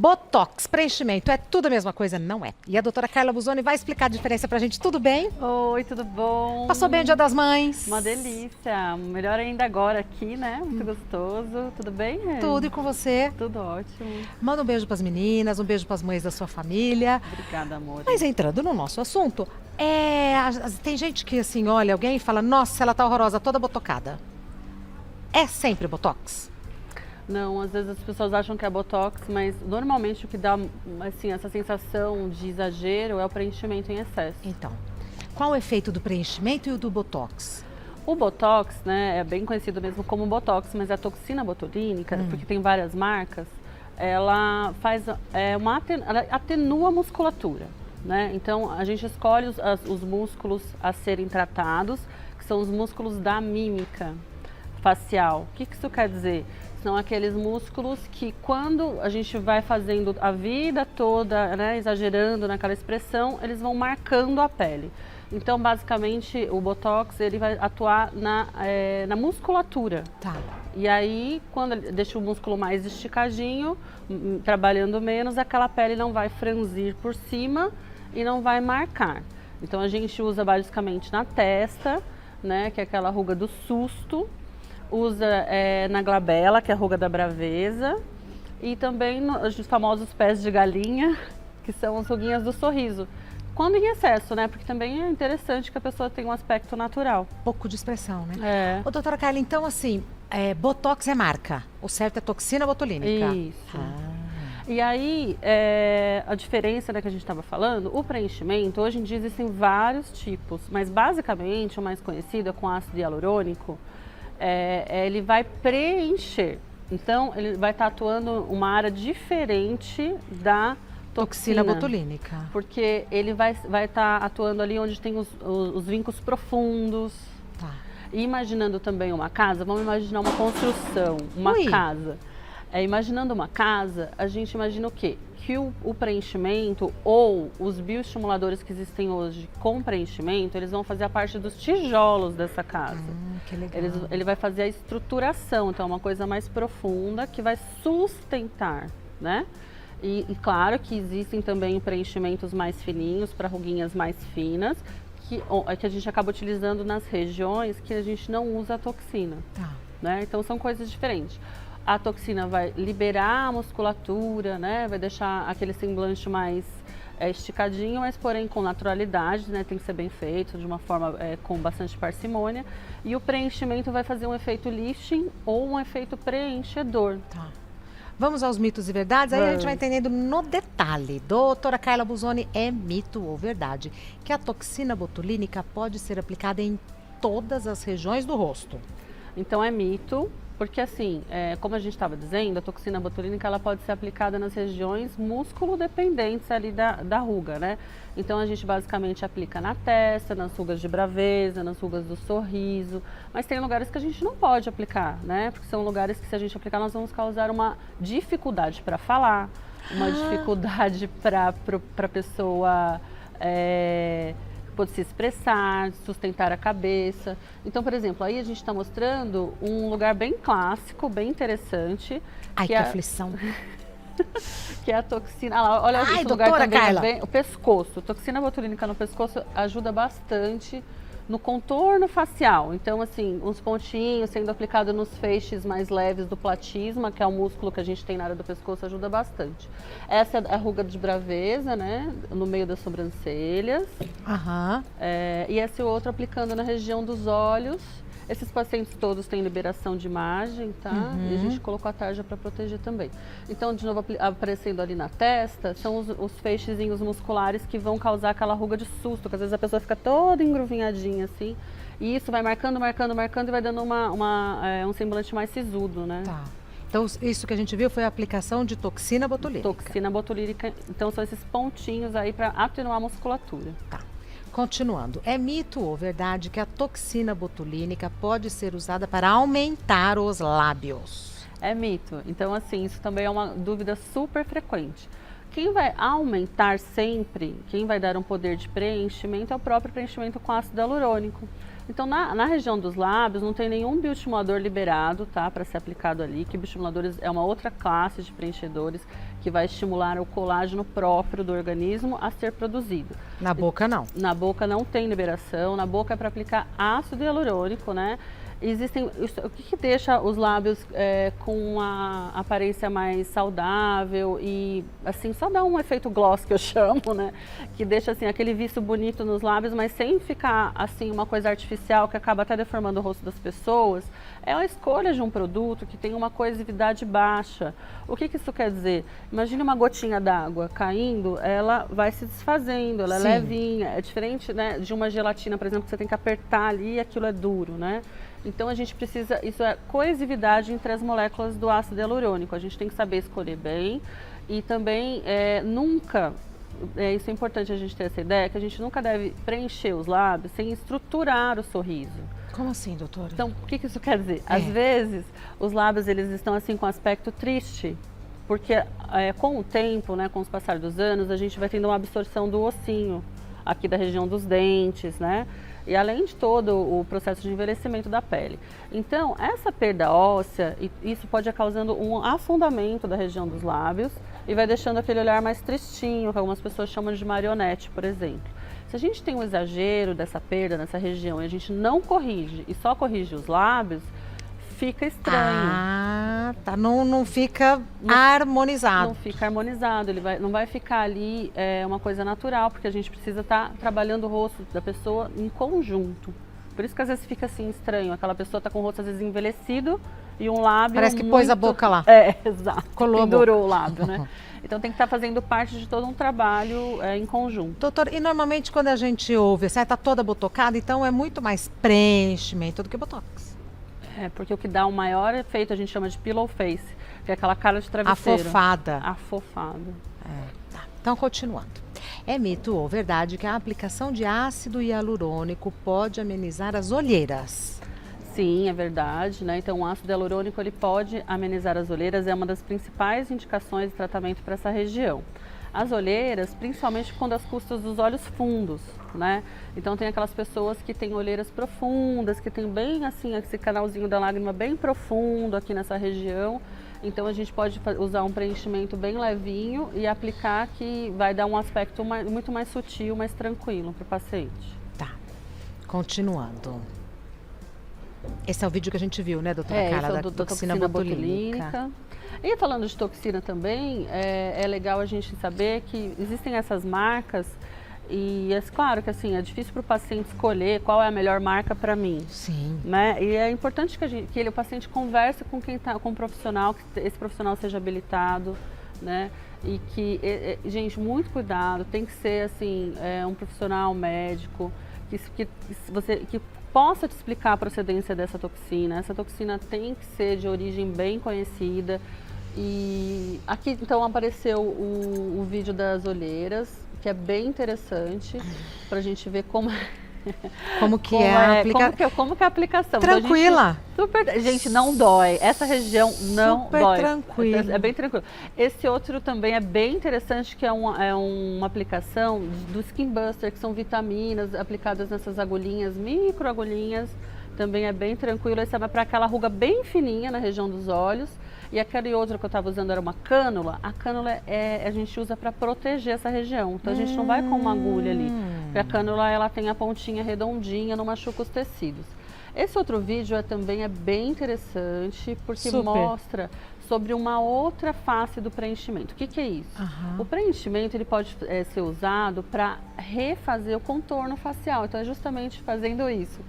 Botox, preenchimento, é tudo a mesma coisa? Não é. E a doutora Carla Buzoni vai explicar a diferença pra gente. Tudo bem? Oi, tudo bom? Passou bem o Dia das Mães? Uma delícia. Melhor ainda agora aqui, né? Muito gostoso. Tudo bem? Tudo, e com você? Tudo ótimo. Manda um beijo pras meninas, um beijo pras mães da sua família. Obrigada, amor. Mas entrando no nosso assunto, tem gente que assim, olha alguém e fala, nossa, ela tá horrorosa, toda botocada. É sempre Botox? Não, às vezes as pessoas acham que é Botox, mas normalmente o que dá assim, essa sensação de exagero é o preenchimento em excesso. Então, qual o efeito do preenchimento e o do Botox? O Botox, né, é bem conhecido mesmo como Botox, mas a toxina botulínica, porque tem várias marcas, ela faz ela atenua a musculatura, né? Então a gente escolhe os músculos a serem tratados, que são os músculos da mímica facial. O que isso quer dizer? São aqueles músculos que quando a gente vai fazendo a vida toda, né, exagerando naquela expressão, eles vão marcando a pele. Então, basicamente, o Botox ele vai atuar na musculatura. Tá. E aí, quando ele deixa o músculo mais esticadinho, trabalhando menos, aquela pele não vai franzir por cima e não vai marcar. Então, a gente usa basicamente na testa, né, que é aquela ruga do susto. Usa na glabela, que é a ruga da braveza, e também os famosos pés de galinha, que são as ruguinhas do sorriso. Quando em excesso, né? Porque também é interessante que a pessoa tenha um aspecto natural. Pouco de expressão, né? É. Ô, doutora Carla, então assim, Botox é marca, o certo é toxina botulínica. Isso. E aí, a diferença, né, que a gente estava falando, o preenchimento, hoje em dia existem vários tipos, mas basicamente o mais conhecido é com ácido hialurônico. Ele vai preencher, então ele vai estar atuando uma área diferente da toxina botulínica. Porque ele vai estar atuando ali onde tem os vincos profundos. Tá. E imaginando também uma casa, vamos imaginar uma construção, uma casa. Imaginando uma casa, a gente imagina o quê? Que o preenchimento ou os bioestimuladores que existem hoje com preenchimento, eles vão fazer a parte dos tijolos dessa casa. Que legal. Ele vai fazer a estruturação, então é uma coisa mais profunda que vai sustentar, né? E claro que existem também preenchimentos mais fininhos para ruguinhas mais finas, que a gente acaba utilizando nas regiões que a gente não usa a toxina. Tá. Né? Então são coisas diferentes. A toxina vai liberar a musculatura, né? Vai deixar aquele semblante mais esticadinho, mas porém com naturalidade, né? Tem que ser bem feito, de uma forma com bastante parcimônia. E o preenchimento vai fazer um efeito lifting ou um efeito preenchedor. Tá. Vamos aos mitos e verdades? Aí a gente vai entendendo no detalhe. Doutora Carla Buzoni, é mito ou verdade que a toxina botulínica pode ser aplicada em todas as regiões do rosto? Então é mito. Porque assim, como a gente estava dizendo, a toxina botulínica ela pode ser aplicada nas regiões músculo-dependentes ali da ruga, né? Então a gente basicamente aplica na testa, nas rugas de braveza, nas rugas do sorriso, mas tem lugares que a gente não pode aplicar, né? Porque são lugares que se a gente aplicar nós vamos causar uma dificuldade para falar, uma dificuldade para a pessoa pode se expressar, sustentar a cabeça. Então, por exemplo, aí a gente está mostrando um lugar bem clássico, bem interessante. Ai, que aflição. Que é a toxina. Olha esse lugar também, o pescoço. Toxina botulínica no pescoço ajuda bastante no contorno facial. Então, assim, uns pontinhos sendo aplicado nos feixes mais leves do platisma, que é o músculo que a gente tem na área do pescoço, ajuda bastante. Essa é a ruga de braveza, né? No meio das sobrancelhas. Aham. E esse outro aplicando na região dos olhos. Esses pacientes todos têm liberação de imagem, tá? E a gente colocou a tarja para proteger também. Então, de novo, aparecendo ali na testa, são os feixezinhos musculares que vão causar aquela ruga de susto, que às vezes a pessoa fica toda engruvinhadinha assim. E isso vai marcando e vai dando um semblante mais sisudo, né? Tá. Então, isso que a gente viu foi a aplicação de toxina botulínica. Toxina botulínica. Então, são esses pontinhos aí para atenuar a musculatura. Tá. Continuando, é mito ou verdade que a toxina botulínica pode ser usada para aumentar os lábios? É mito. Então, assim, isso também é uma dúvida super frequente. Quem vai aumentar sempre, quem vai dar um poder de preenchimento é o próprio preenchimento com ácido hialurônico. Então, na região dos lábios, não tem nenhum bioestimulador liberado, tá, para ser aplicado ali, que bioestimuladores é uma outra classe de preenchedores que vai estimular o colágeno próprio do organismo a ser produzido. Na boca, não. Na boca não tem liberação, na boca é para aplicar ácido hialurônico, né? O que deixa os lábios com uma aparência mais saudável e assim, só dá um efeito gloss que eu chamo, né? Que deixa assim aquele viço bonito nos lábios, mas sem ficar assim uma coisa artificial que acaba até deformando o rosto das pessoas. É a escolha de um produto que tem uma coesividade baixa. O que isso quer dizer? Imagine uma gotinha d'água caindo, ela vai se desfazendo, ela é levinha. É diferente, né, de uma gelatina, por exemplo, que você tem que apertar ali e aquilo é duro, né? Então a gente precisa, isso é coesividade entre as moléculas do ácido hialurônico. A gente tem que saber escolher bem e também nunca, isso é importante a gente ter essa ideia, que a gente nunca deve preencher os lábios sem estruturar o sorriso. Como assim, doutora? Então, o que isso quer dizer? Às vezes, os lábios eles estão assim com aspecto triste, porque com o tempo, né, com os passar dos anos, a gente vai tendo uma absorção do ossinho aqui da região dos dentes, né? E além de todo o processo de envelhecimento da pele. Então, essa perda óssea, isso pode ir causando um afundamento da região dos lábios e vai deixando aquele olhar mais tristinho, que algumas pessoas chamam de marionete, por exemplo. Se a gente tem um exagero dessa perda nessa região e a gente não corrige e só corrige os lábios, fica estranho. Ah, tá. Não fica harmonizado. Não fica harmonizado, não vai ficar ali uma coisa natural, porque a gente precisa estar trabalhando o rosto da pessoa em conjunto. Por isso que às vezes fica assim estranho, aquela pessoa está com o rosto às vezes envelhecido e um lábio parece que pôs a boca lá. Exato. Colou pendurou o lábio, né? Então tem que estar fazendo parte de todo um trabalho em conjunto. Doutor, e normalmente quando a gente ouve, assim, tá toda botocada, então é muito mais preenchimento do que botox. Porque o que dá um maior efeito a gente chama de pillow face, que é aquela cara de travesseiro. Afofada. Afofada. Tá. Então, continuando. É mito ou verdade que a aplicação de ácido hialurônico pode amenizar as olheiras? Sim, é verdade, né? Então, o ácido hialurônico ele pode amenizar as olheiras, é uma das principais indicações de tratamento para essa região. As olheiras, principalmente quando as custas dos olhos fundos, né? Então tem aquelas pessoas que têm olheiras profundas, que tem bem assim, esse canalzinho da lágrima bem profundo aqui nessa região. Então a gente pode usar um preenchimento bem levinho e aplicar, que vai dar um aspecto muito mais sutil, mais tranquilo para o paciente. Tá, continuando. Esse é o vídeo que a gente viu, né, doutora Carla, esse é da toxina botulínica. E falando de toxina também, é legal a gente saber que existem essas marcas e é claro que assim, é difícil para o paciente escolher qual é a melhor marca para mim. Sim. Né? E é importante que o paciente converse com com um profissional, que esse profissional seja habilitado, né? E que, gente, muito cuidado, tem que ser assim, um profissional médico que possa te explicar a procedência dessa toxina. Essa toxina tem que ser de origem bem conhecida. E aqui então apareceu o vídeo das olheiras, que é bem interessante para a gente ver como que é a aplicação. Como que é a aplicação. Tranquila. Então, gente, não dói. Essa região não super dói. Tranquilo. É bem tranquilo. Esse outro também é bem interessante, que é uma aplicação do Skin Buster, que são vitaminas aplicadas nessas agulhinhas, micro agulhinhas. Também é bem tranquilo. Esse é para aquela ruga bem fininha na região dos olhos. E aquele outro que eu estava usando era uma cânula. A cânula a gente usa para proteger essa região. Então a gente não vai com uma agulha ali. Porque a cânula ela tem a pontinha redondinha, não machuca os tecidos. Esse outro vídeo também é bem interessante, porque mostra sobre uma outra face do preenchimento. O que é isso? O preenchimento ele pode ser usado para refazer o contorno facial. Então é justamente fazendo isso.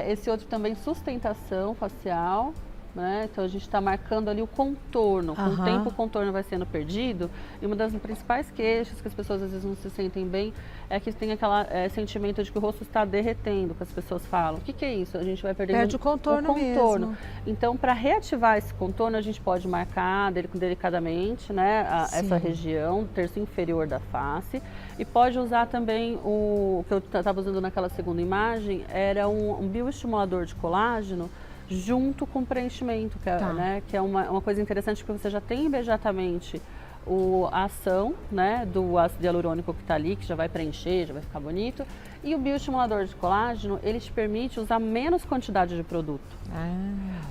Esse outro também, sustentação facial. Né? Então a gente está marcando ali o contorno. Com o tempo o contorno vai sendo perdido. E uma das principais queixas que as pessoas às vezes não se sentem bem é que tem aquele sentimento de que o rosto está derretendo, que as pessoas falam. O que é isso? A gente vai perdendo o contorno mesmo. Então, para reativar esse contorno, a gente pode marcar delicadamente, né, essa região, o terço inferior da face. E pode usar também o que eu estava usando naquela segunda imagem, era um bioestimulador de colágeno junto com preenchimento, que é uma coisa interessante, porque você já tem imediatamente a ação, né, do ácido hialurônico que está ali, que já vai preencher, já vai ficar bonito. E o bioestimulador de colágeno, ele te permite usar menos quantidade de produto.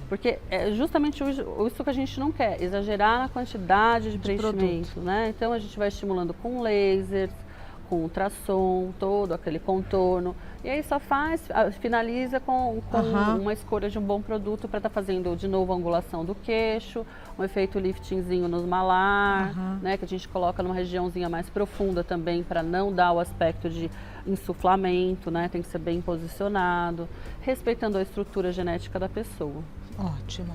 Porque é justamente isso que a gente não quer, exagerar na quantidade de preenchimento, né? Então a gente vai estimulando com lasers, com ultrassom, todo aquele contorno. E aí só finaliza com uma escolha de um bom produto para estar fazendo de novo a angulação do queixo, um efeito liftingzinho nos malar, né, que a gente coloca numa regiãozinha mais profunda também para não dar o aspecto de insuflamento, né, tem que ser bem posicionado, respeitando a estrutura genética da pessoa. Ótimo.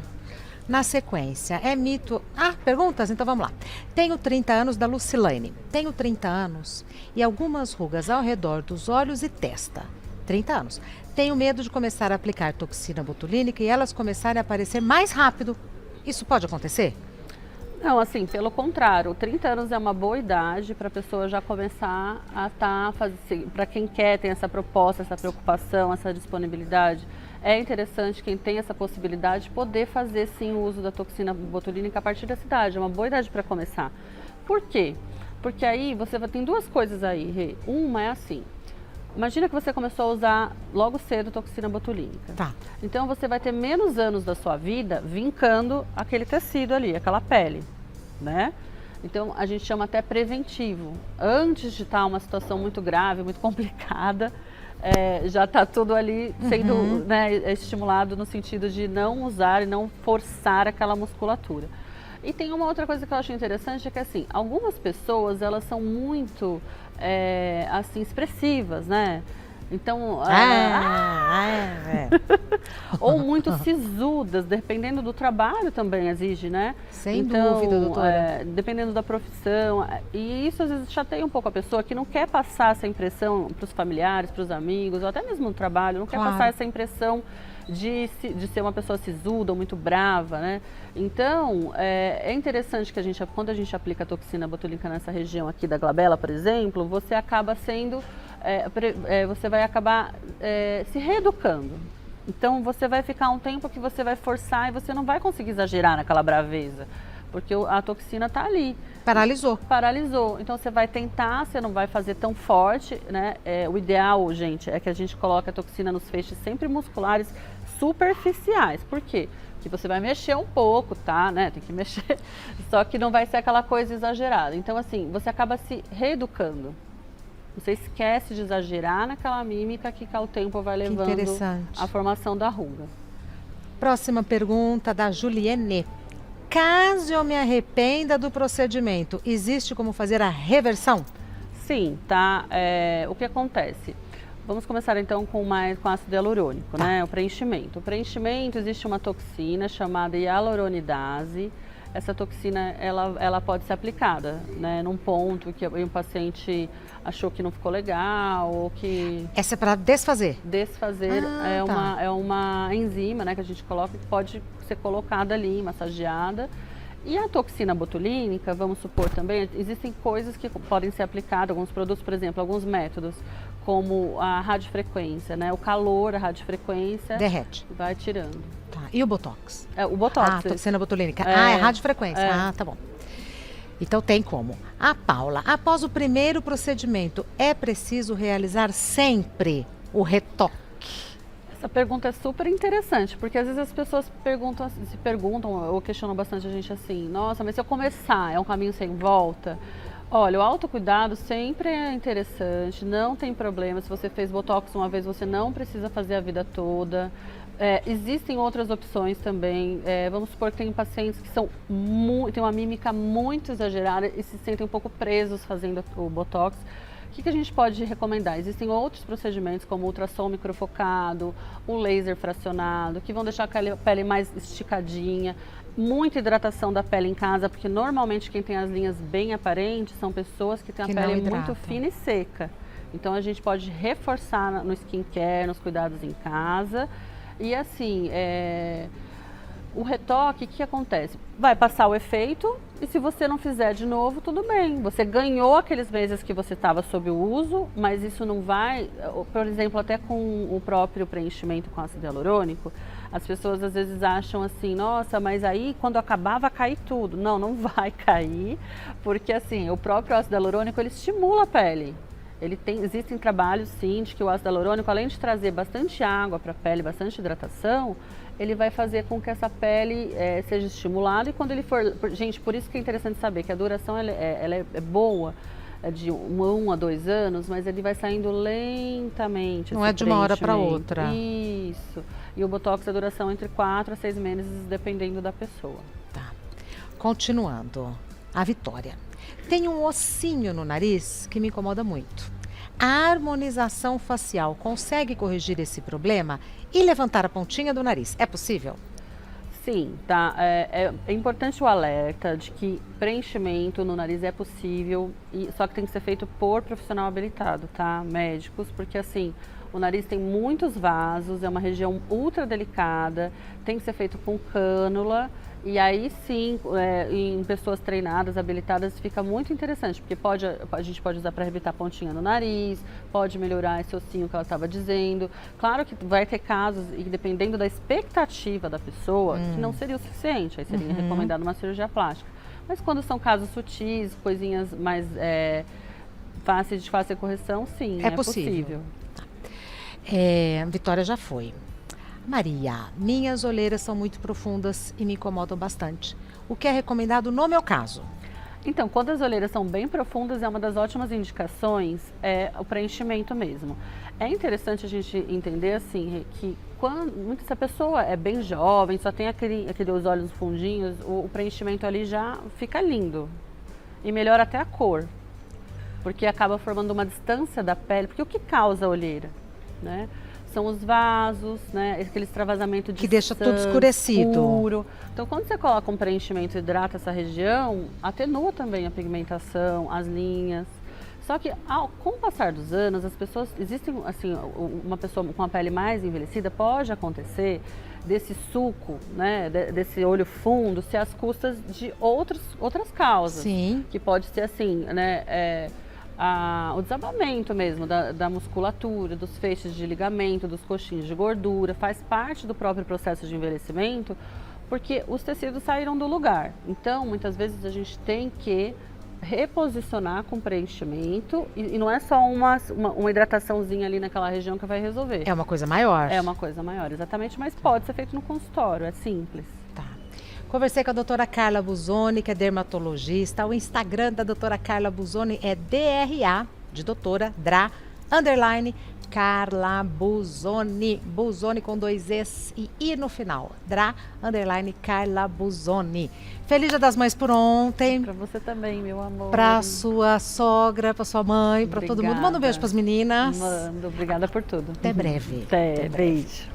Na sequência, é mito... perguntas? Então vamos lá. Tenho 30 anos, da Lucilane. Tenho 30 anos e algumas rugas ao redor dos olhos e testa. 30 anos. Tenho medo de começar a aplicar toxina botulínica e elas começarem a aparecer mais rápido. Isso pode acontecer? Não, assim, pelo contrário, 30 anos é uma boa idade para a pessoa já começar a para quem quer, tem essa proposta, essa preocupação, essa disponibilidade. É interessante quem tem essa possibilidade poder fazer sim o uso da toxina botulínica a partir dessa idade, é uma boa idade para começar. Por quê? Porque aí tem duas coisas aí, Rê. Uma é assim, imagina que você começou a usar logo cedo toxina botulínica. Tá. Então você vai ter menos anos da sua vida vincando aquele tecido ali, aquela pele, né? Então a gente chama até preventivo. Antes de estar uma situação muito grave, muito complicada, já está tudo ali sendo estimulado no sentido de não usar e não forçar aquela musculatura. E tem uma outra coisa que eu acho interessante, é que assim, algumas pessoas, elas são muito assim, expressivas, né? Então, ou muito sisudas, dependendo do trabalho também exige, né? Sem dúvida, doutora. Dependendo da profissão. E isso às vezes chateia um pouco a pessoa que não quer passar essa impressão para os familiares, para os amigos, ou até mesmo no trabalho, não quer passar essa impressão de ser uma pessoa sisuda ou muito brava, né? Então, é interessante que quando a gente aplica a toxina botulínica nessa região aqui da glabela, por exemplo, você acaba sendo... você vai acabar se reeducando. Então você vai ficar um tempo que você vai forçar e você não vai conseguir exagerar naquela braveza, porque a toxina está ali. Paralisou. Então você vai tentar, você não vai fazer tão forte, né? O ideal, gente, é que a gente coloque a toxina nos feixes sempre musculares superficiais. Por quê? Porque você vai mexer um pouco, tá? Né? Tem que mexer, só que não vai ser aquela coisa exagerada. Então assim, você acaba se reeducando. Você esquece de exagerar naquela mímica que o tempo vai levando a formação da ruga. Próxima pergunta da Juliene. Caso eu me arrependa do procedimento, existe como fazer a reversão? Sim, tá? O que acontece? Vamos começar então com ácido hialurônico, né? O preenchimento. O preenchimento, existe uma toxina chamada hialuronidase. Essa toxina, ela pode ser aplicada, né, num ponto que o paciente achou que não ficou legal ou que... Essa é para desfazer? Desfazer é uma enzima, né, que a gente coloca, que pode ser colocada ali, massageada. E a toxina botulínica, vamos supor também, existem coisas que podem ser aplicadas, alguns produtos, por exemplo, alguns métodos, como a radiofrequência, né, o calor, a radiofrequência... Derrete. Vai tirando. Tá. E o Botox? O Botox. A toxina botulínica. É radiofrequência. Tá bom. Então tem como. A Paula, após o primeiro procedimento, é preciso realizar sempre o retoque? Essa pergunta é super interessante, porque às vezes as pessoas se perguntam ou questionam bastante a gente assim, nossa, mas se eu começar, é um caminho sem volta? Olha, o autocuidado sempre é interessante, não tem problema. Se você fez Botox uma vez, você não precisa fazer a vida toda. Existem outras opções também. Vamos supor que tem pacientes que têm uma mímica muito exagerada e se sentem um pouco presos fazendo o Botox. O que a gente pode recomendar? Existem outros procedimentos como ultrassom microfocado, o laser fracionado, que vão deixar a pele mais esticadinha. Muita hidratação da pele em casa, porque normalmente quem tem as linhas bem aparentes são pessoas que têm a pele muito fina e seca. Então a gente pode reforçar no skincare, nos cuidados em casa. E assim, o retoque, o que acontece? Vai passar o efeito e se você não fizer de novo, tudo bem. Você ganhou aqueles meses que você estava sob o uso, mas isso não vai, por exemplo, até com o próprio preenchimento com ácido hialurônico, As pessoas às vezes acham assim, nossa, mas aí quando acabar vai cair tudo. Não, não vai cair, porque assim, o próprio ácido hialurônico, ele estimula a pele. Existem trabalhos, sim, de que o ácido hialurônico, além de trazer bastante água para a pele, bastante hidratação, ele vai fazer com que essa pele seja estimulada. E quando ele for... Gente, por isso que é interessante saber que a duração ela é boa, de 1 a 2 anos, mas ele vai saindo lentamente. Não é de uma hora para outra. Isso. E o Botox, a duração entre 4 a 6 meses, dependendo da pessoa. Tá. Continuando. A Vitória. Tem um ossinho no nariz que me incomoda muito. A harmonização facial consegue corrigir esse problema e levantar a pontinha do nariz? É possível? Sim, tá. É importante o alerta de que preenchimento no nariz é possível, só que tem que ser feito por profissional habilitado, tá? Médicos, porque assim, o nariz tem muitos vasos, é uma região ultra delicada, tem que ser feito com cânula. E aí sim, em pessoas treinadas, habilitadas, fica muito interessante, porque a gente pode usar para reabilitar a pontinha no nariz, pode melhorar esse ossinho que ela estava dizendo. Claro que vai ter casos, e dependendo da expectativa da pessoa, que não seria o suficiente, aí seria recomendado uma cirurgia plástica. Mas quando são casos sutis, coisinhas mais fáceis de fazer correção, sim, é possível. Vitória já foi. Maria, minhas olheiras são muito profundas e me incomodam bastante. O que é recomendado no meu caso? Então, quando as olheiras são bem profundas, é uma das ótimas indicações, o preenchimento mesmo. É interessante a gente entender assim, que se a pessoa é bem jovem, só tem aqueles olhos fundinhos, o preenchimento ali já fica lindo. E melhora até a cor, porque acaba formando uma distância da pele. Porque o que causa a olheira, né? São os vasos, né? Aquele extravasamento de que deixa tudo escurecido. Escuro. Então, quando você coloca um preenchimento e hidrata essa região, atenua também a pigmentação, as linhas. Só que, com o passar dos anos, as pessoas... Existem, assim, uma pessoa com a pele mais envelhecida, pode acontecer desse suco, né? Desse olho fundo, ser às custas de outras causas. Sim. Que pode ser assim, né? O desabamento mesmo da musculatura, dos feixes de ligamento, dos coxins de gordura, faz parte do próprio processo de envelhecimento, porque os tecidos saíram do lugar. Então, muitas vezes a gente tem que reposicionar com preenchimento e não é só uma hidrataçãozinha ali naquela região que vai resolver. É uma coisa maior. É uma coisa maior, exatamente, mas pode ser feito no consultório, é simples. Conversei com a doutora Carla Buzoni, que é dermatologista. O Instagram da doutora Carla Buzoni é DRA, de doutora, DRA, _ Carla Buzoni. Buzoni com 2 Es e I no final. DRA, _ Carla Buzoni. Feliz Dia das Mães por ontem. Pra você também, meu amor. Pra sua sogra, pra sua mãe, pra todo mundo. Manda um beijo pras meninas. Mando, obrigada por tudo. Até breve. Até beijo.